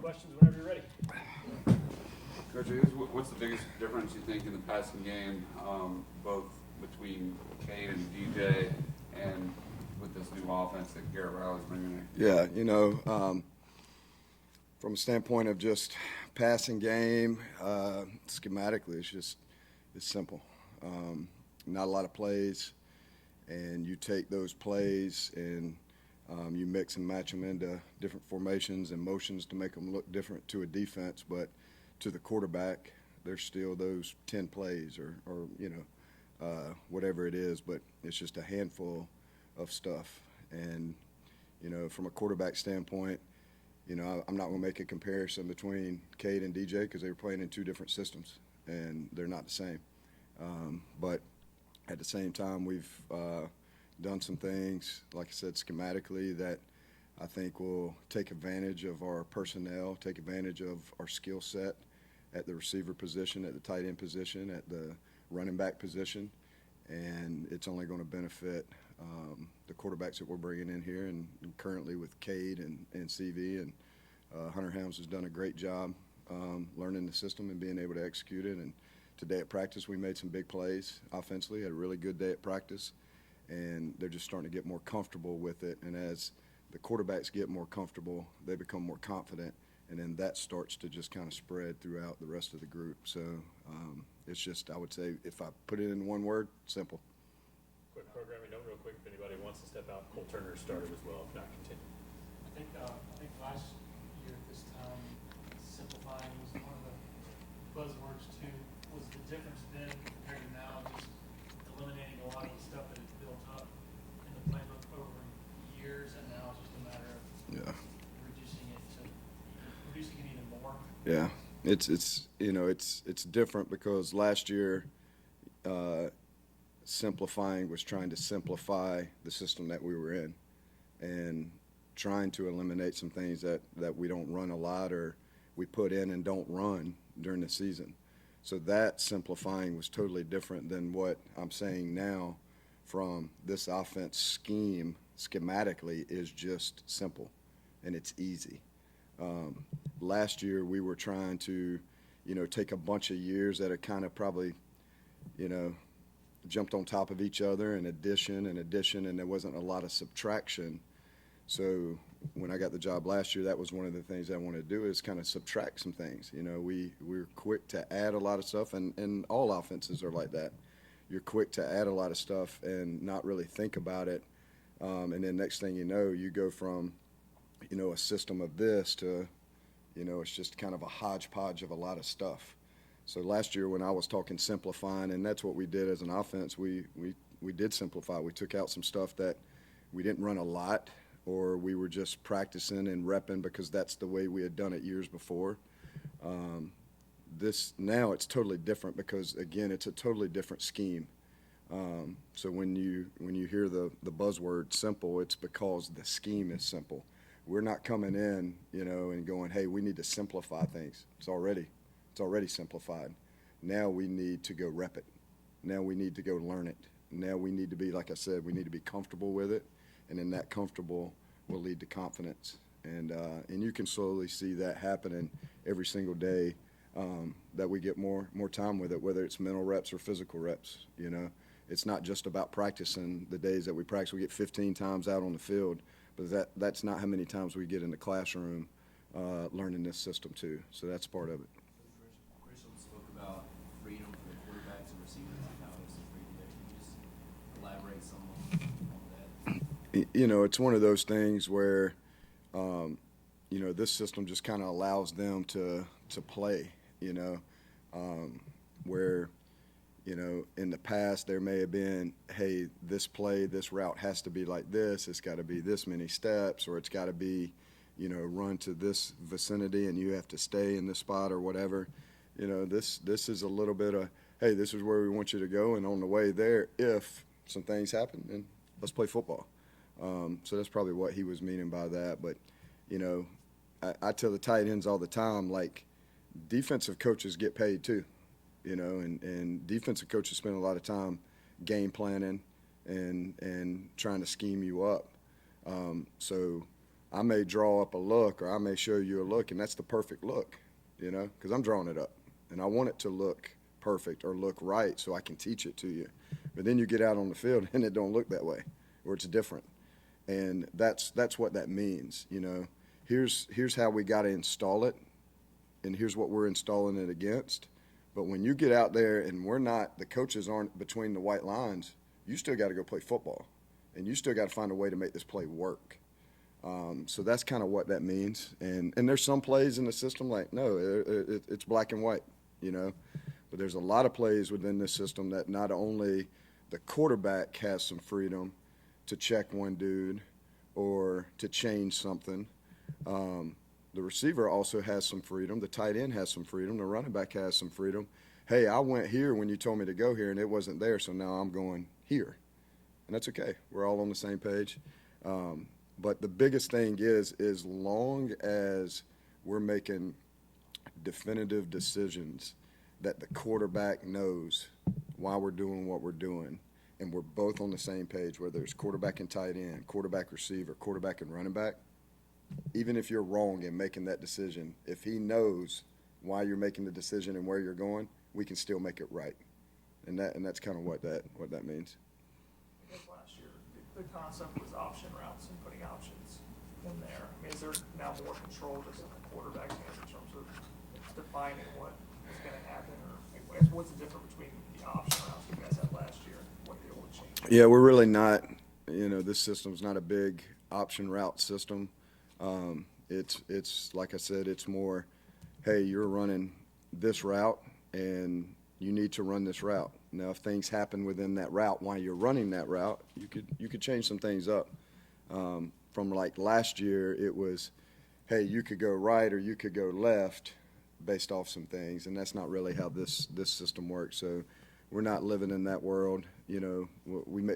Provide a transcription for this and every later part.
questions whenever you're ready. Coach, what's the biggest difference you think in the passing game, both between Cade and DJ, and with this new offense that Garrett Riley's bringing in? Yeah, from a standpoint of just passing game, schematically, it's simple. Not a lot of plays, and you take those plays and you mix and match them into different formations and motions to make them look different to a defense, but to the quarterback, there's still those 10 plays or whatever it is, but it's just a handful of stuff. And, from a quarterback standpoint, I'm not going to make a comparison between Cade and DJ because they were playing in two different systems, and they're not the same. But at the same time, we've done some things, like I said, schematically that I think will take advantage of our personnel, take advantage of our skill set at the receiver position, at the tight end position, at the running back position, and it's only going to benefit the quarterbacks that we're bringing in here, and currently with Cade and CV, and Hunter Helms has done a great job learning the system and being able to execute it. And today at practice, we made some big plays offensively, had a really good day at practice, and they're just starting to get more comfortable with it. And as the quarterbacks get more comfortable, they become more confident, and then that starts to just kind of spread throughout the rest of the group. So it's just, I would say, if I put it in one word, simple. Quick programming note real quick, if anybody wants to step out, Cole Turner started as well, if not continue. I think last year at this time, simplifying was one of the buzzwords too. Was the difference then compared to now just eliminating a lot of the stuff that had built up in the playbook over years, and now it's just a matter of reducing it even more? Yeah, it's different because last year simplifying was trying to simplify the system that we were in and trying to eliminate some things that we don't run a lot or we put in and don't run during the season. So that simplifying was totally different than what I'm saying now from this offense scheme schematically is just simple and it's easy. Last year we were trying to, take a bunch of years that are kind of probably, jumped on top of each other and addition, and there wasn't a lot of subtraction. So when I got the job last year, that was one of the things I wanted to do is kind of subtract some things. We're quick to add a lot of stuff, and all offenses are like that. You're quick to add a lot of stuff and not really think about it. And then next thing you know, you go from, a system of this to, it's just kind of a hodgepodge of a lot of stuff. So last year when I was talking simplifying, and that's what we did as an offense, we did simplify. We took out some stuff that we didn't run a lot, or we were just practicing and repping because that's the way we had done it years before. Now it's totally different because, again, it's a totally different scheme. So when you hear the buzzword simple, it's because the scheme is simple. We're not coming in, and going, hey, we need to simplify things. It's already simplified. Now we need to go rep it. Now we need to go learn it. Now we need to be, like I said, we need to be comfortable with it, and then that comfortable will lead to confidence. And you can slowly see that happening every single day that we get more time with it, whether it's mental reps or physical reps. It's not just about practicing the days that we practice. We get 15 times out on the field, but that's not how many times we get in the classroom learning this system too. So that's part of it. Richardson spoke about freedom for the quarterbacks and receivers and how it's freedom there. Can you just elaborate some on that? It's one of those things where, this system just kind of allows them to play, where, in the past there may have been, hey, this route has to be like this, it's got to be this many steps, or it's got to be, run to this vicinity and you have to stay in this spot or whatever. This is a little bit of, hey, this is where we want you to go, and on the way there, if some things happen, then let's play football. So that's probably what he was meaning by that. But, I tell the tight ends all the time, like, defensive coaches get paid too, and defensive coaches spend a lot of time game planning and trying to scheme you up. So I may draw up a look, or I may show you a look, and that's the perfect look, you know, because I'm drawing it up, and I want it to look perfect or look right so I can teach it to you. But then you get out on the field and it don't look that way, or it's different. And that's what that means, you know. Here's how we got to install it, and here's what we're installing it against. But when you get out there and the coaches aren't between the white lines, you still got to go play football, and you still got to find a way to make this play work. So that's kind of what that means. And there's some plays in the system like, no, it's black and white, you know. But there's a lot of plays within this system that not only the quarterback has some freedom to check one dude or to change something. The receiver also has some freedom. The tight end has some freedom. The running back has some freedom. Hey, I went here when you told me to go here, and it wasn't there, so now I'm going here. And that's okay. We're all on the same page. But the biggest thing is as long as we're making definitive decisions that the quarterback knows why we're doing what we're doing, and we're both on the same page, whether it's quarterback and tight end, quarterback receiver, quarterback and running back, even if you're wrong in making that decision, if he knows why you're making the decision and where you're going, we can still make it right. And that's kind of what that means. I guess last year, the concept was option routes and putting options in there. I mean, is there now more control just in the quarterback's hands in terms of defining what is going to happen? Or I guess what's the difference between the option routes you guys had last year and what they will change? Yeah, we're really not, you know, this system's not a big option route system. It's like I said, it's more, hey, you're running this route and you need to run this route. Now, if things happen within that route while you're running that route, you could change some things up. From like last year, it was, hey, you could go right or you could go left based off some things, and that's not really how this system works. So we're not living in that world. You know,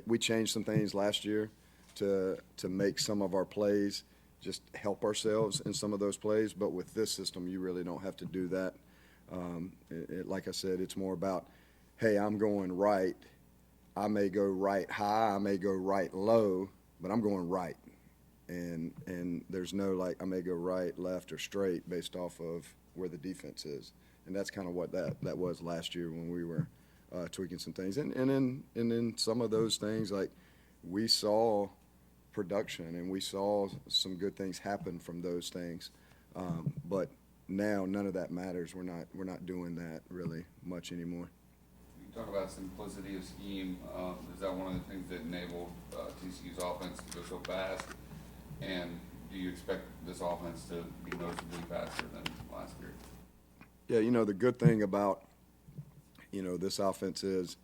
we changed some things last year to make some of our plays just help ourselves in some of those plays, but with this system, you really don't have to do that. Like I said, it's more about, hey, I'm going right. I may go right high, I may go right low, but I'm going right. And there's no like I may go right, left, or straight based off of where the defense is. And that's kind of what that was last year when we were tweaking some things. And then some of those things, like we saw production and we saw some good things happen from those things. But now none of that matters. We're not doing that really much anymore. You talk about simplicity of scheme. Is that one of the things that enabled TCU's offense to go so fast? And do you expect this offense to be noticeably faster than last year? Yeah, you know, the good thing about, you know, this offense is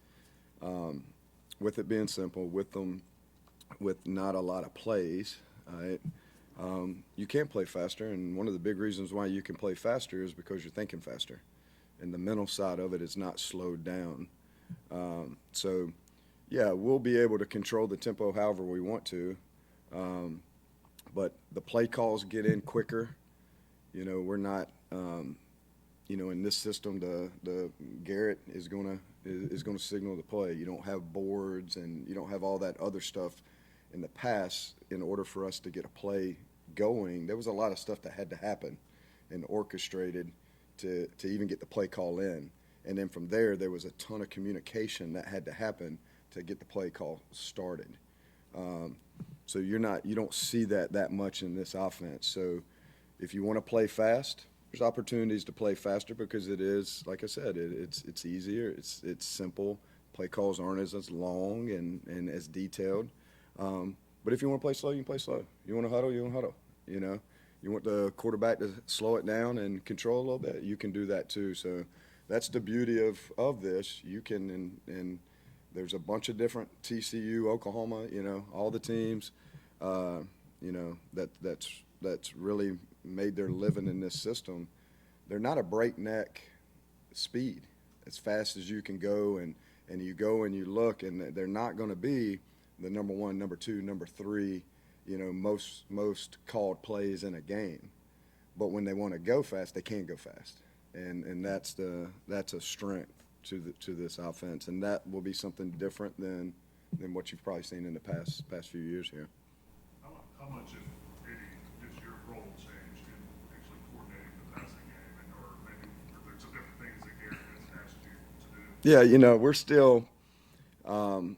with it being simple, with not a lot of plays, right? You can play faster, and one of the big reasons why you can play faster is because you're thinking faster, and the mental side of it is not slowed down. So, yeah, we'll be able to control the tempo however we want to, but the play calls get in quicker. You know, we're not, you know, in this system, the Garrett is gonna signal the play. You don't have boards and you don't have all that other stuff. In the past, in order for us to get a play going, there was a lot of stuff that had to happen and orchestrated to even get the play call in. And then from there was a ton of communication that had to happen to get the play call started. So you don't see that much in this offense. So if you want to play fast, there's opportunities to play faster because it is, like I said, it's easier, it's simple. Play calls aren't as long and as detailed. But if you want to play slow, you can play slow. You want to huddle, you want to huddle. You know, you want the quarterback to slow it down and control a little bit, you can do that too. So that's the beauty of this. You can, and there's a bunch of different TCU, Oklahoma, you know, all the teams, you know, that's really made their living in this system. They're not a breakneck speed, as fast as you can go, and you go and you look, and they're not going to be the number one, number two, number three, you know, most called plays in a game. But when they want to go fast, they can go fast, and that's a strength to this offense, and that will be something different than what you've probably seen in the past few years here. How much, if any, did Yeah, we're still kind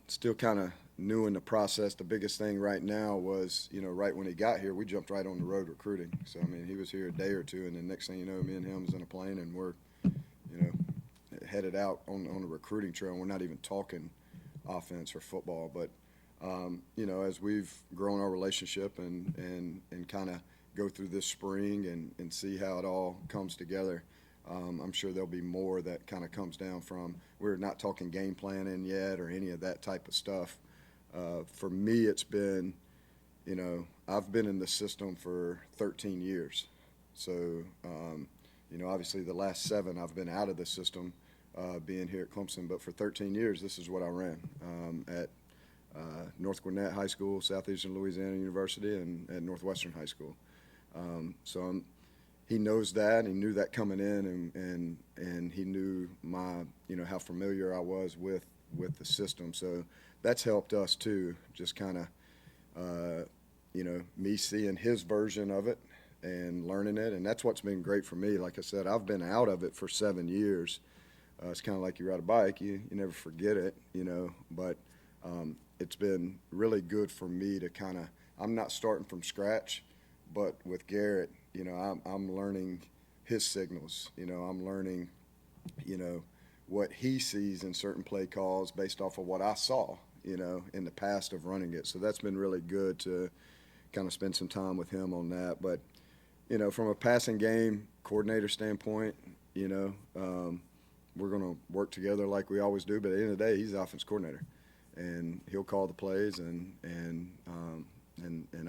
of new in the process. The biggest thing right now was, right when he got here, we jumped right on the road recruiting. So, I mean, he was here a day or two, and then next thing you know, me and him was in a plane, and we're, headed out on the recruiting trail. And we're not even talking offense or football. But, as we've grown our relationship and kind of go through this spring and see how it all comes together, I'm sure there'll be more that kind of comes down from. We're not talking game planning yet or any of that type of stuff. For me, it's been, I've been in the system for 13 years. So, obviously the last 7 I've been out of the system, being here at Clemson. But for 13 years, this is what I ran at North Gwinnett High School, Southeastern Louisiana University, and at Northwestern High School. He knows that. He knew that coming in, and he knew my, how familiar I was with the system. So that's helped us too. Just kind of, me seeing his version of it and learning it, and that's what's been great for me. Like I said, I've been out of it for 7 years. It's kind of like you ride a bike; you never forget it, But it's been really good for me to kind of. I'm not starting from scratch, but with Garrett, I'm learning his signals. I'm learning, what he sees in certain play calls based off of what I saw, in the past of running it. So that's been really good to kind of spend some time with him on that. But, from a passing game coordinator standpoint, we're going to work together like we always do. But at the end of the day, he's the offense coordinator, and he'll call the plays, and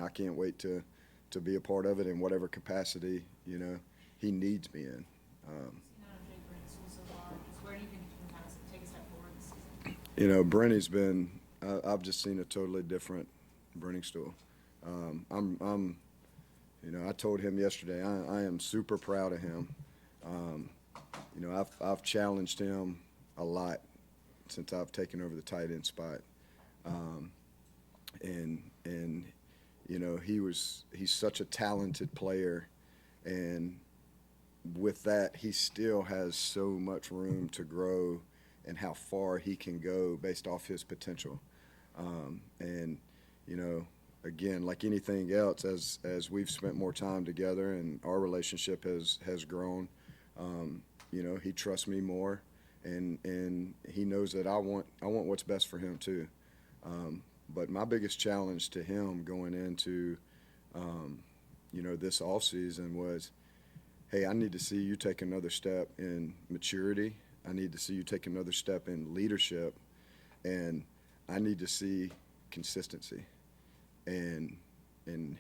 I can't wait to be a part of it in whatever capacity, he needs me in. Jake Briningstool so far. Just where do you think you can kind of take a step forward this season? Brenny's been. I've just seen a totally different Briningstool. I told him yesterday. I am super proud of him. I've challenged him a lot since I've taken over the tight end spot, and he's such a talented player, and with that, he still has so much room to grow and how far he can go based off his potential. Again, like anything else, as we've spent more time together and our relationship has grown, he trusts me more, and he knows that I want what's best for him too. But my biggest challenge to him going into, this offseason was, hey, I need to see you take another step in maturity. I need to see you take another step in leadership, and I need to see consistency. And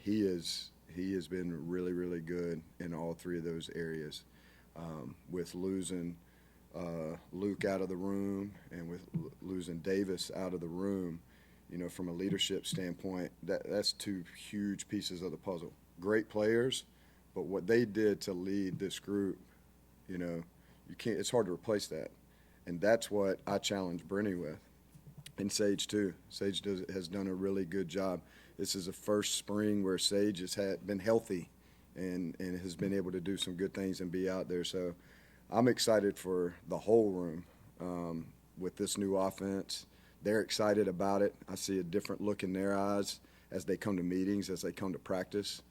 he has been really, really good in all 3 of those areas. With losing Luke out of the room and with losing Davis out of the room, from a leadership standpoint, that's 2 huge pieces of the puzzle. Great players, but what they did to lead this group, you can't. It's hard to replace that, and that's what I challenge Brenny with, and Sage too. Sage has done a really good job. This is the first spring where Sage has been healthy, and has been able to do some good things and be out there. So I'm excited for the whole room with this new offense. They're excited about it. I see a different look in their eyes as they come to meetings, as they come to practice.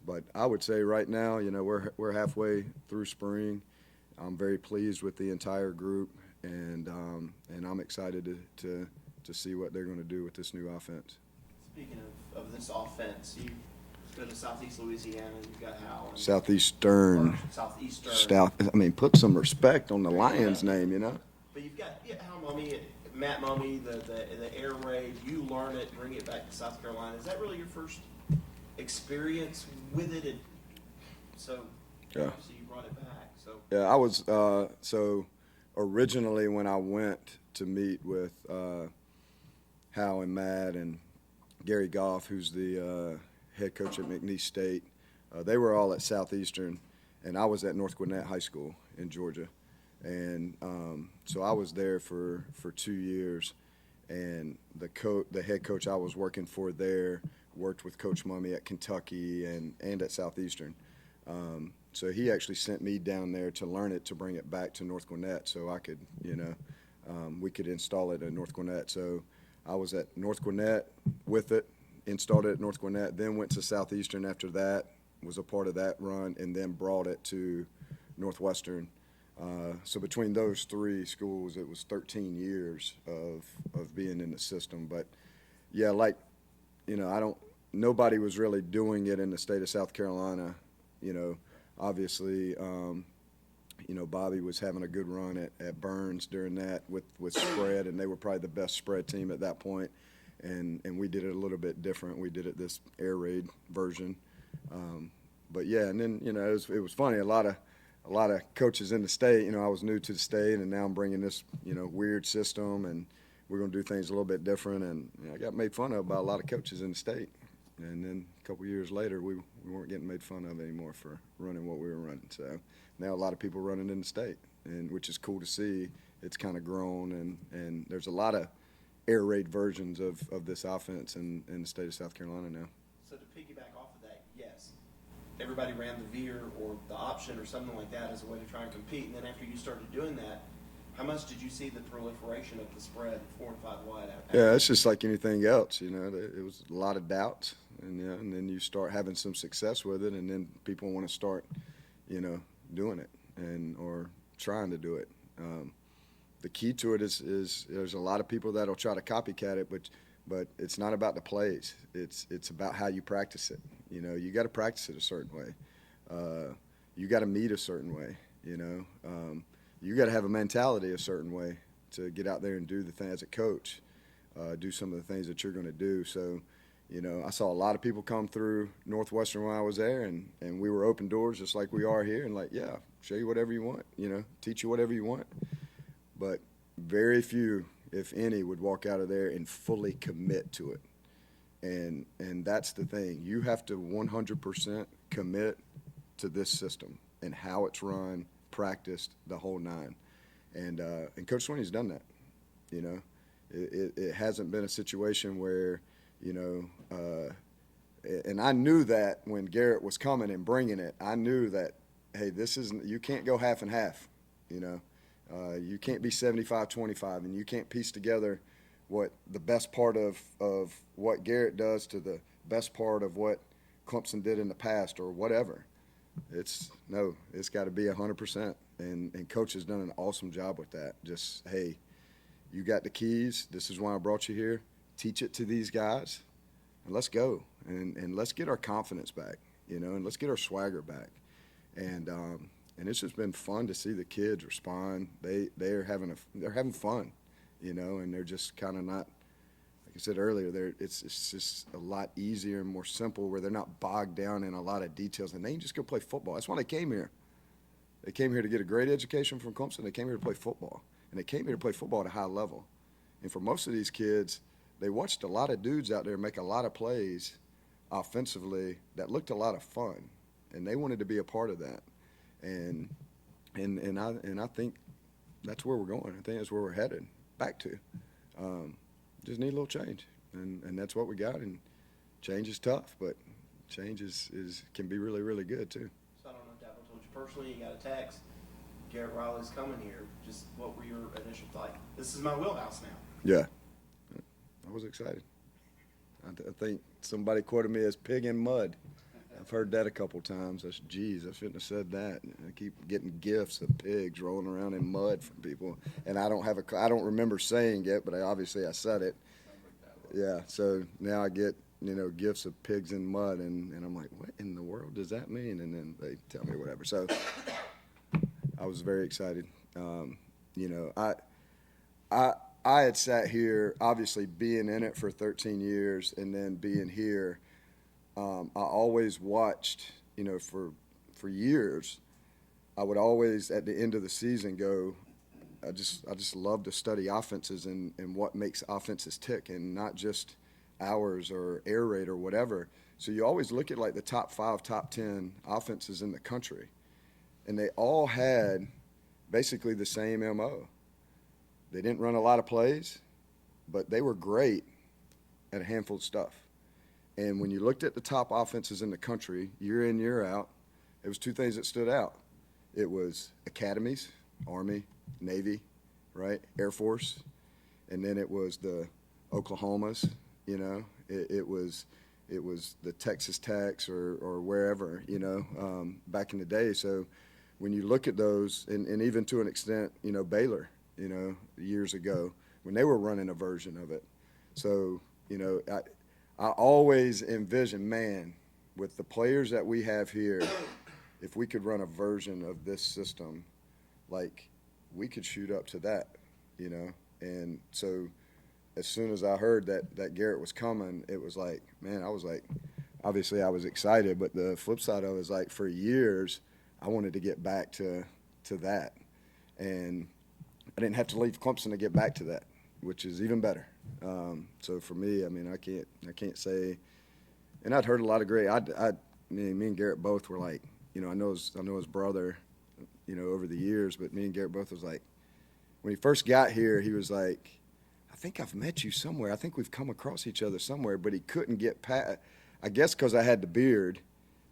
But I would say right now, we're halfway through spring. I'm very pleased with the entire group, and I'm excited to see what they're going to do with this new offense. Speaking of this offense, you go to Southeast Louisiana, you've got Hal. Southeastern. Put some respect on the Lions name, But you've got Hal Mumme, Matt Mumme, the air raid. You learn it, bring it back to South Carolina. Is that really your first experience with it? And so Yeah. obviously you brought it back. So Yeah, I was so originally when I went to meet with Hal and Matt and Gary Goff, who's the head coach at McNeese State, they were all at Southeastern, and I was at North Gwinnett High School in Georgia. And so I was there for 2 years, and the head coach I was working for there worked with Coach Mumme at Kentucky and at Southeastern. So he actually sent me down there to learn it, to bring it back to North Gwinnett so I could, we could install it at North Gwinnett. So I was at North Gwinnett with it, installed it at North Gwinnett, then went to Southeastern after that, was a part of that run, and then brought it to Northwestern. So between those three schools, it was 13 years of being in the system. But yeah, nobody was really doing it in the state of South Carolina. Obviously, Bobby was having a good run at Burns during that with spread, and they were probably the best spread team at that point. And we did it a little bit different. We did it this air raid version. But yeah, and then, it was funny. A lot of coaches in the state, I was new to the state, and now I'm bringing this, weird system, and we're going to do things a little bit different. And I got made fun of by a lot of coaches in the state. And then a couple years later, we weren't getting made fun of anymore for running what we were running. So now a lot of people running in the state, and which is cool to see. It's kind of grown, and there's a lot of air raid versions of this offense in the state of South Carolina now. So to piggyback off of that, yes, everybody ran the veer or the option or something like that as a way to try and compete. And then after you started doing that, how much did you see the proliferation of the spread 4 and 5 wide? Yeah, it's just like anything else. It was a lot of doubts, and then you start having some success with it, and then people want to start, doing it or trying to do it. The key to it is there's a lot of people that'll try to copycat it, but it's not about the plays. It's about how you practice it. You got to practice it a certain way. You got to meet a certain way. You got to have a mentality a certain way to get out there and do the thing as a coach, do some of the things that you're going to do. So, I saw a lot of people come through Northwestern when I was there, and we were open doors just like we are here, and show you whatever you want, teach you whatever you want. But very few, if any, would walk out of there and fully commit to it. And that's the thing. You have to 100% commit to this system and how it's run, practiced, the whole nine. And Coach Swinney's done that. It hasn't been a situation where, and I knew that when Garrett was coming and bringing it, I knew that, hey, you can't go half and half, you can't be 75-25, and you can't piece together what the best part of what Garrett does to the best part of what Clemson did in the past or whatever. It's got to be 100%. And Coach has done an awesome job with that. Just, hey, you got the keys. This is why I brought you here. Teach it to these guys, and let's go. And let's get our confidence back, and let's get our swagger back. And it's just been fun to see the kids respond. They're having fun, and they're just kind of not, like I said earlier, it's just a lot easier and more simple where they're not bogged down in a lot of details, and they can just go play football. That's why they came here. They came here to get a great education from Clemson. They came here to play football, and they came here to play football at a high level. And for most of these kids, they watched a lot of dudes out there make a lot of plays offensively that looked a lot of fun, and they wanted to be a part of that. And I think that's where we're going. I think that's where we're headed back to. Just need a little change, and that's what we got. And change is tough, but change can be really, really good too. So I don't know if Dapper told you personally. You got a text. Garrett Riley's coming here. Just what were your initial thoughts? This is my wheelhouse now. Yeah, I was excited. I think somebody quoted me as pig in mud. I've heard that a couple times. Geez, I shouldn't have said that. I keep getting gifts of pigs rolling around in mud from people, and I don't remember saying it, but I said it. Yeah, so now I get gifts of pigs in mud, and I'm like, what in the world does that mean? And then they tell me whatever. So I was very excited. I had sat here, obviously being in it for 13 years, and then being here. I always watched, for years, I would always at the end of the season go, I just love to study offenses and what makes offenses tick, and not just ours or air raid or whatever. So you always look at like the top 5, top 10 offenses in the country, and they all had basically the same MO. They didn't run a lot of plays, but they were great at a handful of stuff. And when you looked at the top offenses in the country, year in, year out, it was two things that stood out. It was academies, Army, Navy, right, Air Force, and then it was the Oklahomas, you know, it was the Texas Techs or wherever, you know, back in the day. So when you look at those, and even to an extent, you know, Baylor, you know, years ago, when they were running a version of it. So, you know, I always envision, man, with the players that we have here, if we could run a version of this system, like, we could shoot up to that, you know. And so as soon as I heard that Garrett was coming, it was like, man, I was like, obviously I was excited, but the flip side of it is like, for years, I wanted to get back to that. And I didn't have to leave Clemson to get back to that, which is even better. So for me, I mean, I can't say, and I'd heard a lot of great, me and Garrett both were like, you know, I know his brother, you know, over the years, but me and Garrett both was like, when he first got here, he was like, I think I've met you somewhere. I think we've come across each other somewhere, but he couldn't get past, I guess because I had the beard,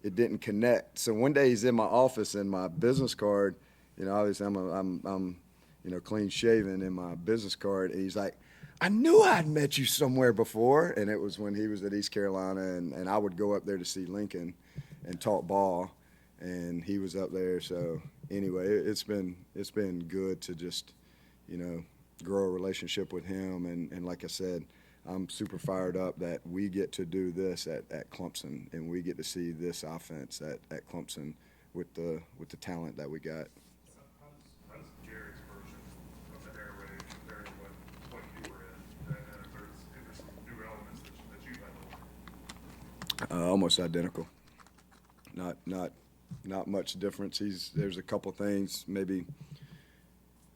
it didn't connect. So one day he's in my office and my business card, you know, obviously I'm you know, clean shaven in my business card, and he's like, I knew I'd met you somewhere before. And it was when he was at East Carolina, and I would go up there to see Lincoln and talk ball, and he was up there. So anyway, it's been good to just, you know, grow a relationship with him. And like I said, I'm super fired up that we get to do this at Clemson, and we get to see this offense at Clemson with the talent that we got. How does Garrett's version of the air raid compare to what you were in? And if there's some new elements that you've had to learn? Almost identical. Not much difference. There's a couple things, maybe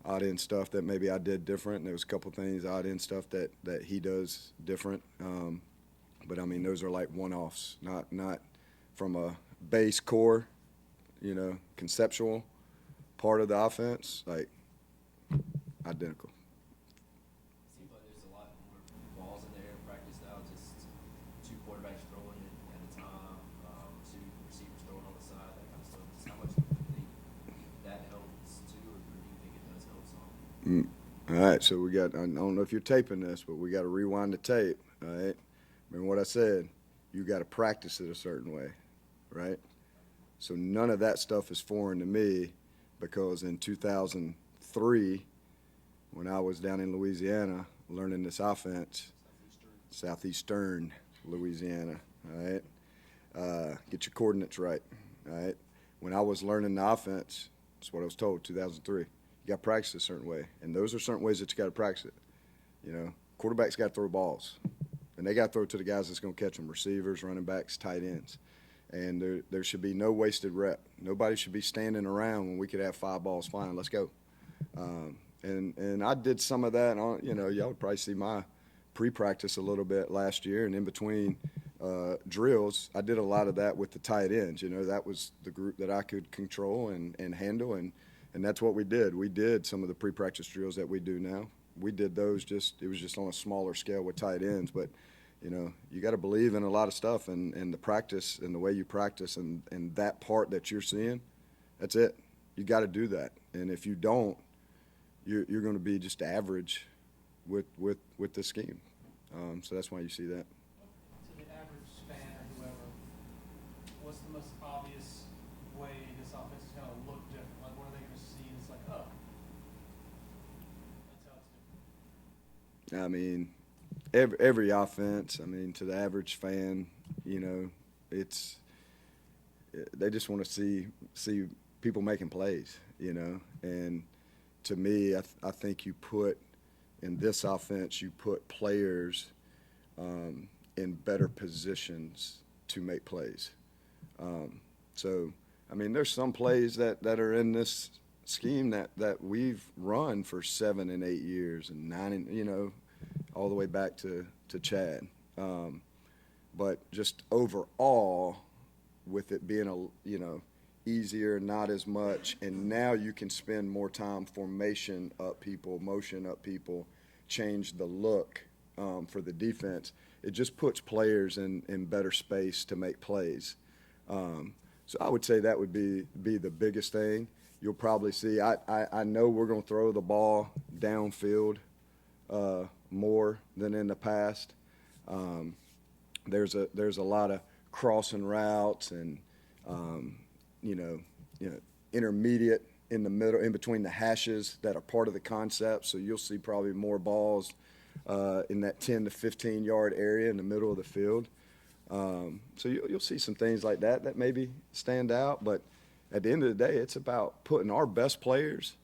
odd end stuff that maybe I did different, and there was a couple things, odd end stuff that he does different. But I mean, those are like one-offs, not from a base core, you know, conceptual part of the offense, like identical. Seems like there's a lot more balls in the air practice now, just two quarterbacks throwing it at a time, two receivers throwing on the side, that kind of stuff. Just how much do you think that helps too, or do you think it does help some? All right, so we got, I don't know if you're taping this, but we got to rewind the tape, all right? Remember what I said, you got to practice it a certain way, right? So none of that stuff is foreign to me, because in 2003, when I was down in Louisiana learning this offense, southeastern Louisiana, all right? Get your coordinates right, all right? When I was learning the offense, that's what I was told, 2003. You got to practice a certain way, and those are certain ways that you got to practice it. You know, quarterbacks got to throw balls, and they got to throw to the guys that's going to catch them, receivers, running backs, tight ends. And there should be no wasted rep. Nobody should be standing around when we could have 5 balls flying. Let's go. And I did some of that on, you know, y'all would probably see my pre-practice a little bit last year, and in between drills, I did a lot of that with the tight ends. You know, that was the group that I could control and handle, and that's what we did. We did some of the pre-practice drills that we do now. We did those it was just on a smaller scale with tight ends, but you know, you got to believe in a lot of stuff, and the practice and the way you practice and that part that you're seeing, that's it. You got to do that. And if you don't, you're going to be just average with the scheme. So that's why you see that. To the average fan or whoever, what's the most obvious way this offense is going to look different? Like, what are they going to see? It's like, oh, that's how it's different. I mean, every offense, I mean, to the average fan, you know, they just want to see people making plays, you know. And to me, I think you put in this offense, you put players in better positions to make plays. So, I mean, there's some plays that are in this scheme that we've run for 7 and 8 years and 9, and, you know, all the way back to Chad. But just overall, with it being easier, not as much, and now you can spend more time formation up people, motion up people, change the look for the defense. It just puts players in better space to make plays. So I would say that would be the biggest thing. You'll probably see, I know we're going to throw the ball downfield more than in the past. There's a lot of crossing routes and, you know, intermediate in the middle, in between the hashes that are part of the concept. So you'll see probably more balls in that 10 to 15 yard area in the middle of the field. So you'll see some things like that maybe stand out. But at the end of the day, it's about putting our best players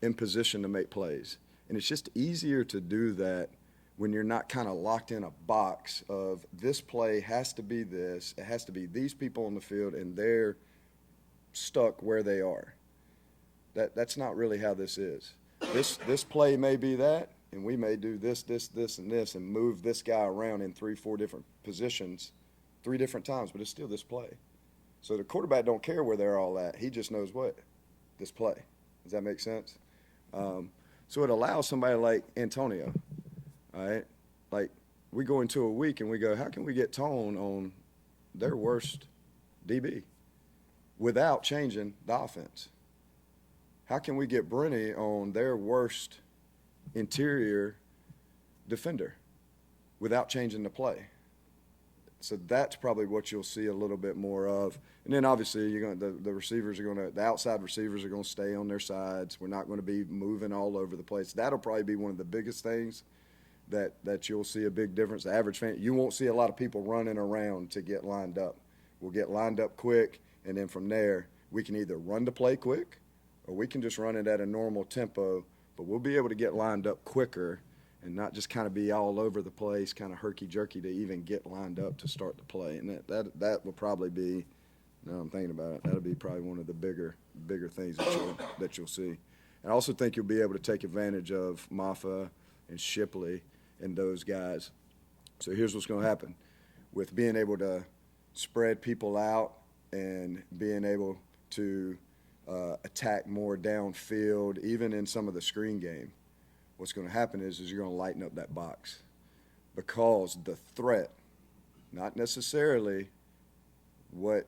in position to make plays. And it's just easier to do that when you're not kind of locked in a box of this play has to be this, it has to be these people on the field, and they're stuck where they are. That's not really how this is. This play may be that, and we may do this, and this, and move this guy around in 3-4 different positions 3 different times, but it's still this play. So the quarterback don't care where they're all at. He just knows what? This play. Does that make sense? So it allows somebody like Antonio, all right? Like, we go into a week and we go, how can we get tone on their worst DB without changing the offense? How can we get Brenny on their worst interior defender without changing the play? So that's probably what you'll see a little bit more of. And then obviously you're going the receivers are going to, the outside receivers are going to stay on their sides. We're not going to be moving all over the place. That'll probably be one of the biggest things that you'll see a big difference. The average fan, you won't see a lot of people running around to get lined up. We'll get lined up quick, and then from there we can either run the play quick or we can just run it at a normal tempo, but we'll be able to get lined up quicker and not just kind of be all over the place, kind of herky-jerky to even get lined up to start the play. And that will probably be, now I'm thinking about it, that'll be probably one of the bigger things that you'll see. And I also think you'll be able to take advantage of Maffa and Shipley and those guys. So here's what's going to happen. With being able to spread people out and being able to attack more downfield, even in some of the screen game, what's going to happen is you're going to lighten up that box, because the threat, not necessarily what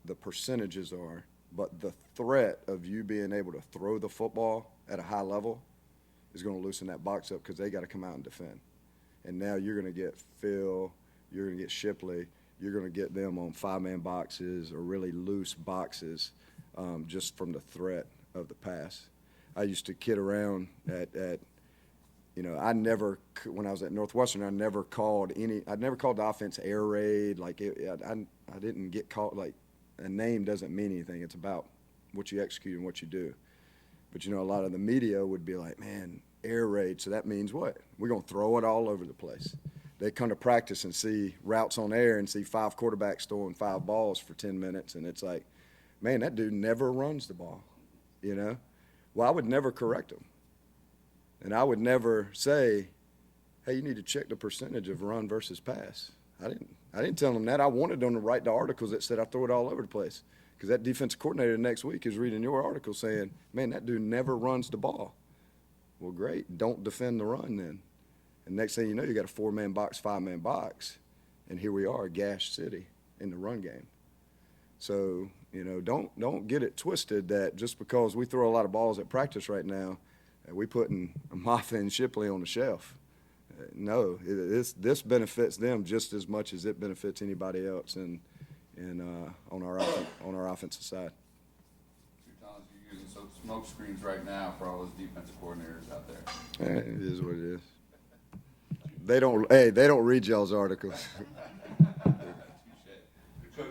the percentages are, but the threat of you being able to throw the football at a high level is going to loosen that box up, because they got to come out and defend. And now you're going to get Phil, you're going to get Shipley, you're going to get them on 5-man boxes or really loose boxes just from the threat of the pass. I used to kid around at you know, when I was at Northwestern, I never called the offense air raid. Like, I didn't get called, like, a name doesn't mean anything. It's about what you execute and what you do. But, you know, a lot of the media would be like, man, air raid, so that means what? We're going to throw it all over the place. They come to practice and see routes on air and see 5 quarterbacks throwing 5 balls for 10 minutes, and it's like, man, that dude never runs the ball, you know? Well, I would never correct him. And I would never say, hey, you need to check the percentage of run versus pass. I didn't tell them that. I wanted them to write the articles that said I throw it all over the place, because that defensive coordinator next week is reading your article saying, man, that dude never runs the ball. Well, great. Don't defend the run then. And next thing you know, you got a 4-man box, 5-man box, and here we are, Gash City in the run game. So, you know, don't get it twisted that just because we throw a lot of balls at practice right now, we putting Maffa and Shipley on the shelf. No, this benefits them just as much as it benefits anybody else on our offensive side. You're using some smoke screens right now for all those defensive coordinators out there. It is what it is. They don't read y'all's articles. Did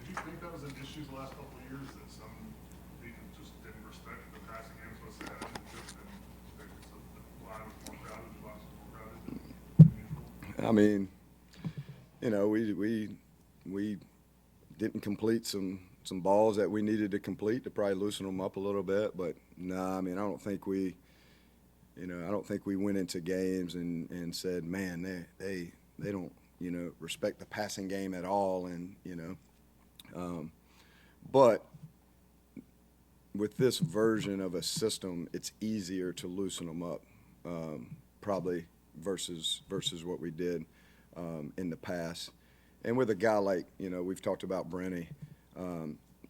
you think that was an issue the last couple of years, that some people just didn't respect the passing game? So say that just didn't think the line was more crowded, the box was more crowded than usual? I mean, you know, we didn't complete some balls that we needed to complete to probably loosen them up a little bit, but I mean, I don't think we went into games and said, man, they don't, you know, respect the passing game at all, and, you know, but with this version of a system, it's easier to loosen them up, probably versus what we did in the past. And with a guy like, you know, we've talked about Brenny,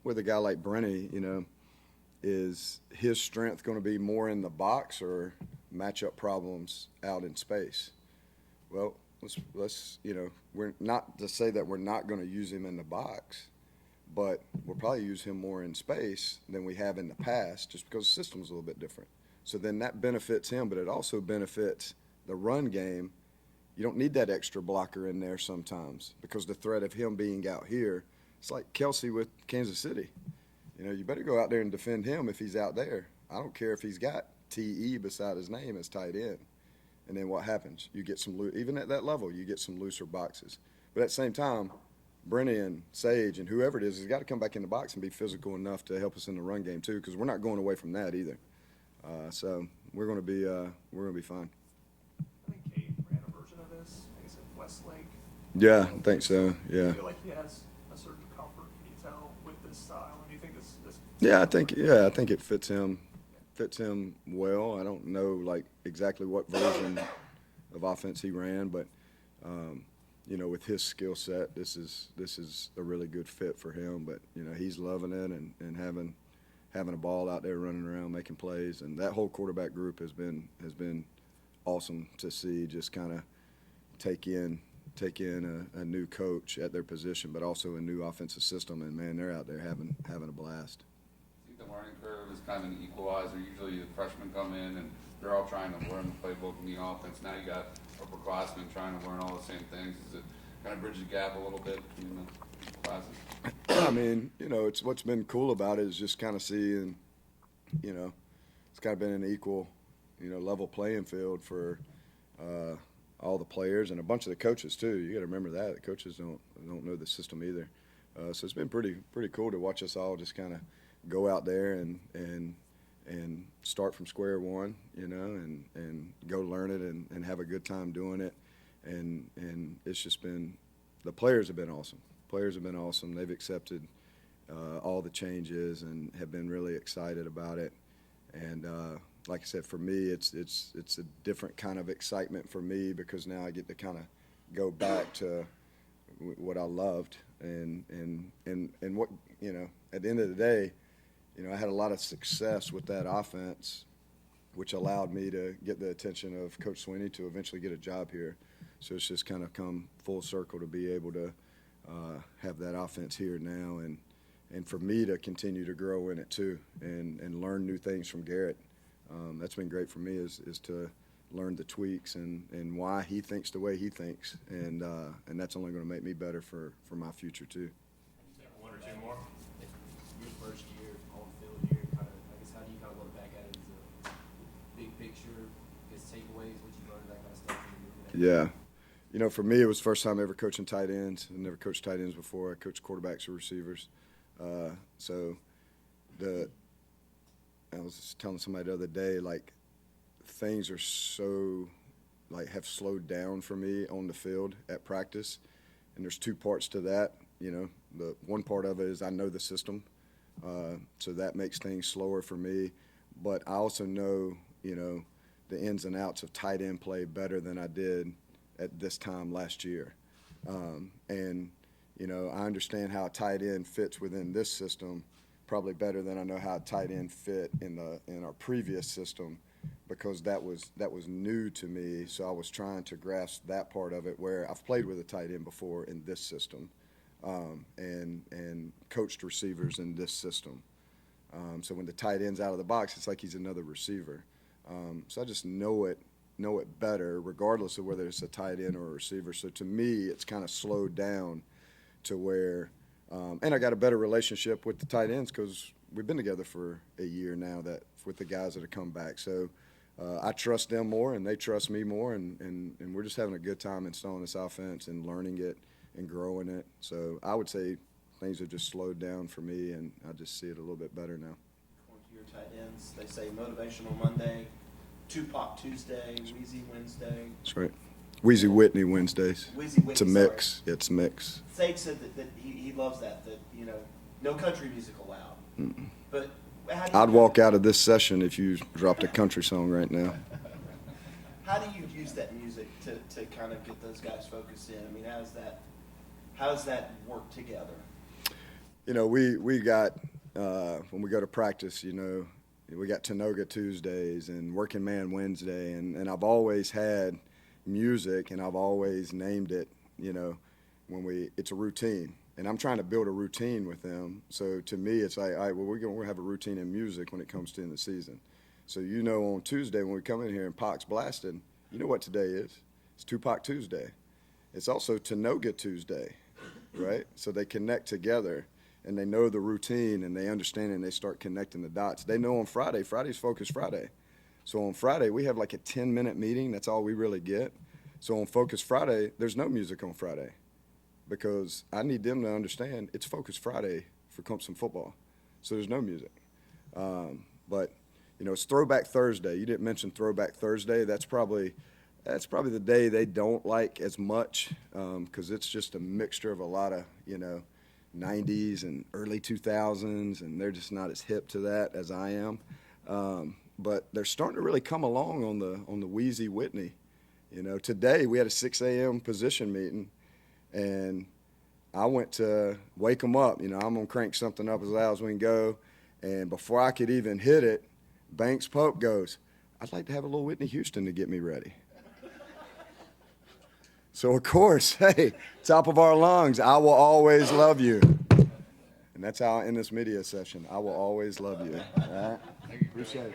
With a guy like Brenny, you know, is his strength going to be more in the box or matchup problems out in space? Well, let's you know, we're not to say that we're not going to use him in the box, but we'll probably use him more in space than we have in the past, just because the system's a little bit different. So then that benefits him, but it also benefits the run game. You don't need that extra blocker in there sometimes because the threat of him being out here, it's like Kelsey with Kansas City. You know, you better go out there and defend him if he's out there. I don't care if he's got TE beside his name as tight end. And then what happens? You get some, even at that level, you get some looser boxes. But at the same time, Brenny and Sage and whoever it is has got to come back in the box and be physical enough to help us in the run game too, because we're not going away from that either. So we're going to be fine. I think Cade ran a version of this, I guess at Westlake. Yeah, I think so. Yeah. I feel like he has a certain comfort, can you tell, with this style? And do you think this Yeah, I think it fits him well. I don't know like exactly what version of offense he ran, but you know, with his skill set, this is a really good fit for him. But you know, he's loving it and having a ball out there running around making plays, and that whole quarterback group has been awesome to see. Just kind of take in a new coach at their position, but also a new offensive system. And man, they're out there having a blast. I think the learning curve is kind of an equalizer. Usually the freshmen come in and they're all trying to learn the playbook and the offense. Now you got upperclassmen trying to learn all the same things. Does it kind of bridge the gap a little bit between the classes? I mean, you know, it's what's been cool about it is just kind of seeing, you know, it's kind of been an equal, you know, level playing field for all the players and a bunch of the coaches too. You got to remember that the coaches don't know the system either. So it's been pretty cool to watch us all just kind of go out there and start from square one, you know, and go learn it and have a good time doing it. And it's just been, the players have been awesome. Players have been awesome. They've accepted all the changes and have been really excited about it. And like I said, for me, it's a different kind of excitement for me because now I get to kind of go back to what I loved and what, you know, at the end of the day, you know, I had a lot of success with that offense, which allowed me to get the attention of Coach Sweeney to eventually get a job here. So it's just kind of come full circle to be able to have that offense here now and for me to continue to grow in it too and learn new things from Garrett. That's been great for me is to learn the tweaks and why he thinks the way he thinks. And that's only going to make me better for my future too. One or two more. Your first year on the field here, kind of, I guess, how do you kind of look back at it as a big picture, I guess, takeaways, what you learned, that kind of stuff? Yeah. You know, for me, it was the first time ever coaching tight ends. I never coached tight ends before. I coached quarterbacks or receivers. So I was just telling somebody the other day, like, things are so, like, have slowed down for me on the field at practice. And there's two parts to that. You know, the one part of it is I know the system. So that makes things slower for me. But I also know, you know, the ins and outs of tight end play better than I did at this time last year. And, you know, I understand how a tight end fits within this system probably better than I know how a tight end fit in our previous system because that was new to me. So I was trying to grasp that part of it where I've played with a tight end before in this system and coached receivers in this system. So when the tight end's out of the box, it's like he's another receiver. So I just know it better, regardless of whether it's a tight end or a receiver. So to me, it's kind of slowed down to where, and I got a better relationship with the tight ends because we've been together for a year now that with the guys that have come back. So I trust them more and they trust me more, and we're just having a good time installing this offense and learning it and growing it. So I would say things have just slowed down for me, and I just see it a little bit better now. According to your tight ends, they say motivational Monday, Tupac Tuesday, Weezy Wednesday. That's right. Weezy Whitney Wednesdays. Weezy Whitney, it's a mix. sorry. It's a mix. Sage said that he loves that, you know, no country music allowed. Mm-mm. But how do you I'd walk out of this session if you dropped a country song right now. How do you use that music to kind of get those guys focused in? I mean, how does that work together? You know, we got, when we go to practice, you know, we got Tanoga Tuesdays and Working Man Wednesday, and I've always had music, and I've always named it, you know, it's a routine. And I'm trying to build a routine with them. So to me, it's like, all right, well, we're going to have a routine in music when it comes to in the season. So, you know, on Tuesday when we come in here and Pac's blasting, you know what today is. It's Tupac Tuesday. It's also Tanoga Tuesday, right? So they connect together, and they know the routine, and they understand, and they start connecting the dots. They know on Friday's Focus Friday. So on Friday, we have like a 10-minute meeting. That's all we really get. So on Focus Friday, there's no music on Friday, because I need them to understand it's Focus Friday for Clemson football. So there's no music. But, you know, it's Throwback Thursday. You didn't mention Throwback Thursday. That's probably the day they don't like as much, because it's just a mixture of a lot of, you know, 90s and early 2000s, and they're just not as hip to that as I am. But they're starting to really come along on the Weezy Whitney. You know, today we had a 6 a.m. position meeting, and I went to wake them up. You know, I'm going to crank something up as loud as we can go. And before I could even hit it, Banks Pope goes, "I'd like to have a little Whitney Houston to get me ready." So, of course, hey, top of our lungs, I will always love you. And that's how I end this media session. I will always love you. All right? Appreciate it.